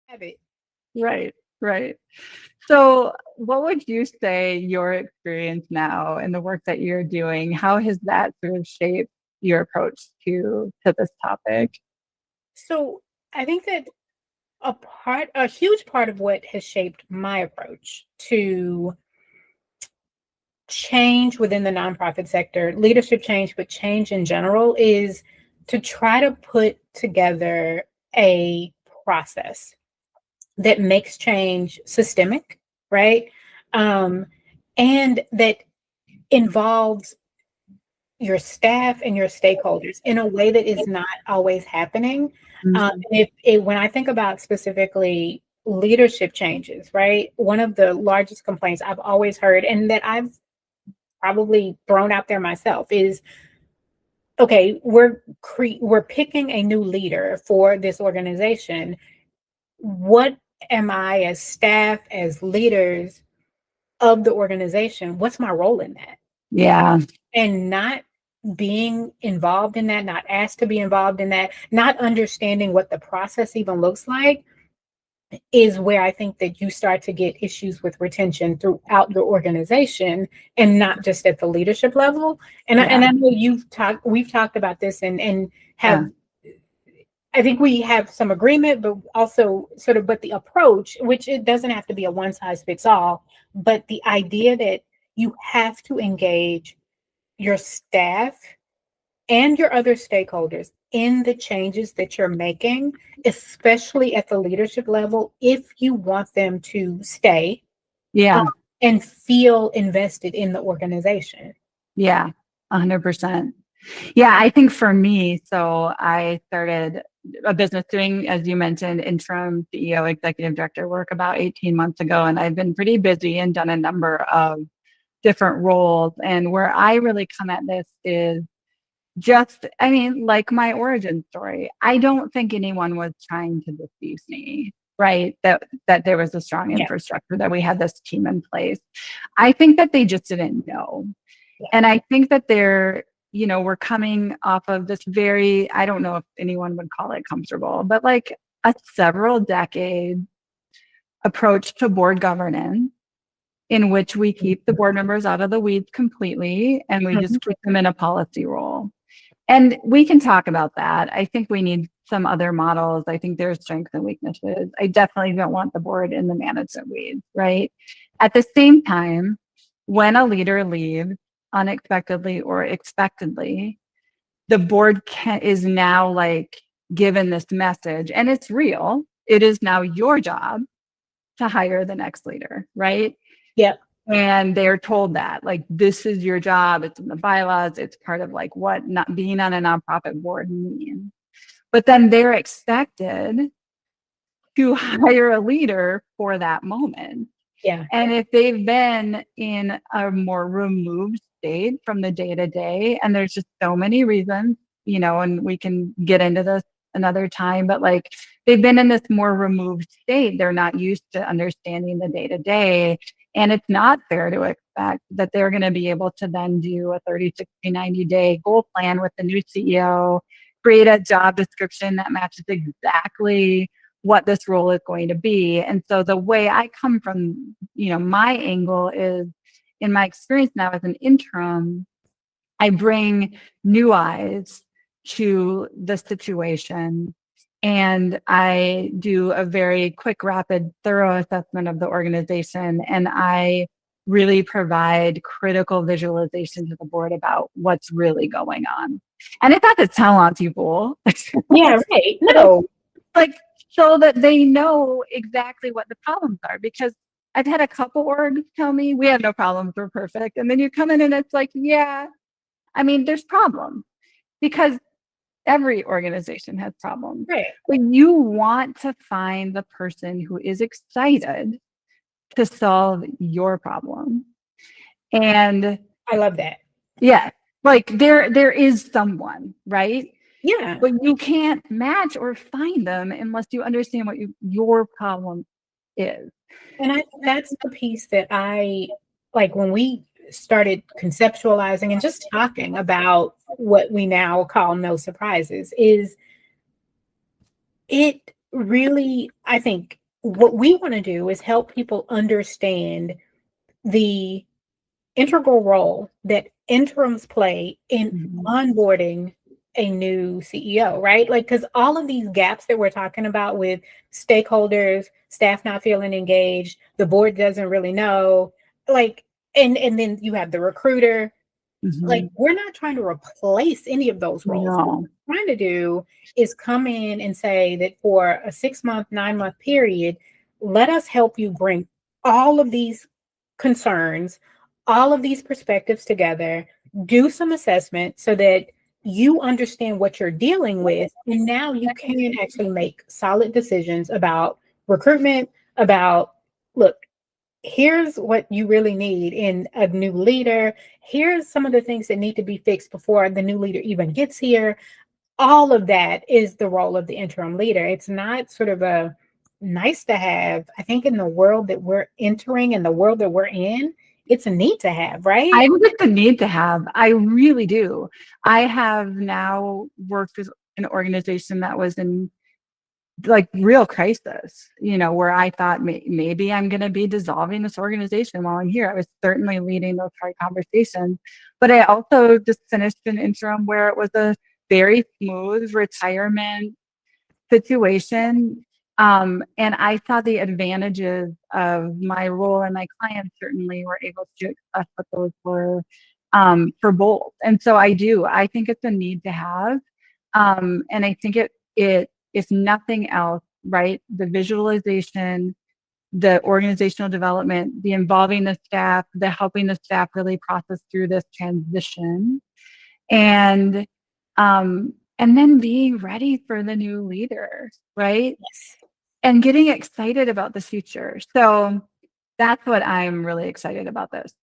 have it. Right, right. So what would you say your experience now and the work that you're doing, how has that sort of shaped your approach to this topic? So I think that a huge part of what has shaped my approach to change within the nonprofit sector, leadership change, but change in general, is to try to put together a process that makes change systemic, right? Um, and that involves your staff and your stakeholders in a way that is not always happening. Mhm. When I think about specifically leadership changes, right? One of the largest complaints I've always heard, and that I've probably thrown out there myself, is okay, we're picking a new leader for this organization. What am I, as staff, as leaders of the organization, what's my role in that? Yeah, And not being involved in that, not asked to be involved in that, not understanding what the process even looks like, is where I think that you start to get issues with retention throughout your organization, and not just at the leadership level. yeah, And I know we've talked about this, and yeah, have, I think we have some agreement, but also sort of, but the approach, which it doesn't have to be a one size fits all, but the idea that you have to engage your staff and your other stakeholders in the changes that you're making, especially at the leadership level, if you want them to stay um, yeah, and feel invested in the organization. yeah, 100%. Yeah, I think for me, so I started a business doing, as you mentioned, interim CEO, executive director work about 18 months ago. And I've been pretty busy and done a number of different roles. And where I really come at this is just, I mean, like my origin story. I don't think anyone was trying to deceive me, right? That there was a strong Yeah, infrastructure, that we had this team in place. I think that they just didn't know. yeah, And I think that we're coming off of this very, I don't know if anyone would call it comfortable, but like a several decade approach to board governance in which we keep the board members out of the weeds completely and we mhm, just keep them in a policy role. And we can talk about that. I think we need some other models. I think there's strengths and weaknesses. I definitely don't want the board in the management weeds, right? At the same time, when a leader leaves unexpectedly or expectedly, the board is now like given this message, and it's real. It is now your job to hire the next leader, right? yeah, And they're told that, like, this is your job. It's in the bylaws. It's part of like what not being on a nonprofit board means. But then they're expected to hire a leader for that moment. yeah, And if they've been in a more removed state from the day to day, and there's just so many reasons, and we can get into this another time, but like they've been in this more removed state, they're not used to understanding the day to day. And it's not fair to expect that they're going to be able to then do a 30, 60, 90-day goal plan with the new CEO, create a job description that matches exactly what this role is going to be. And so the way I come from, my angle is, in my experience now as an interim, I bring new eyes to the situation, and I do a very quick, rapid, thorough assessment of the organization. And I really provide critical visualization to the board about what's really going on. And it's not to tell on people. yeah, right. But it's No, like so that they know exactly what the problems are. Because I've had a couple orgs tell me we have no problems, we're perfect. And then you come in and it's like, yeah, I mean, there's problems because every organization has problems. right. But you want to find the person who is excited to solve your problem. And I love that. yeah, like there is someone, right? Yeah. But you can't match or find them unless you understand what your problem is. And that's the piece that I like when we started conceptualizing and just talking about what we now call no surprises, is it really, I think, what we want to do is help people understand the integral role that interims play in Mhm. onboarding a new CEO, right? Like, because all of these gaps that we're talking about with stakeholders, staff not feeling engaged, the board doesn't really know, like, and then you have the recruiter. Like, Mhm. we're not trying to replace any of those roles. What No. we're trying to do is come in and say that for a 6 month, 9 month period, let us help you bring all of these concerns, all of these perspectives together, do some assessment so that you understand what you're dealing with. And now you can actually make solid decisions about recruitment, about, look, here's what you really need in a new leader. Here's some of the things that need to be fixed before the new leader even gets here. All of that is the role of the interim leader. It's not sort of a nice to have. I think in the world that we're entering and the world that we're in, it's a need to have, right? I think it's a need to have. I really do. I have now worked with an organization that was in like real crisis, where I thought maybe I'm going to be dissolving this organization while I'm here. I was certainly leading those hard conversations, but I also just finished an interim where it was a very smooth retirement situation. And I saw the advantages of my role, and my clients certainly were able to express what those were, for both. And so I think it's a need to have. And I think it if nothing else, right? The visualization, the organizational development, the involving the staff, the helping the staff really process through this transition, and and then being ready for the new leader, right? Yes. And getting excited about the future. So that's what I'm really excited about this.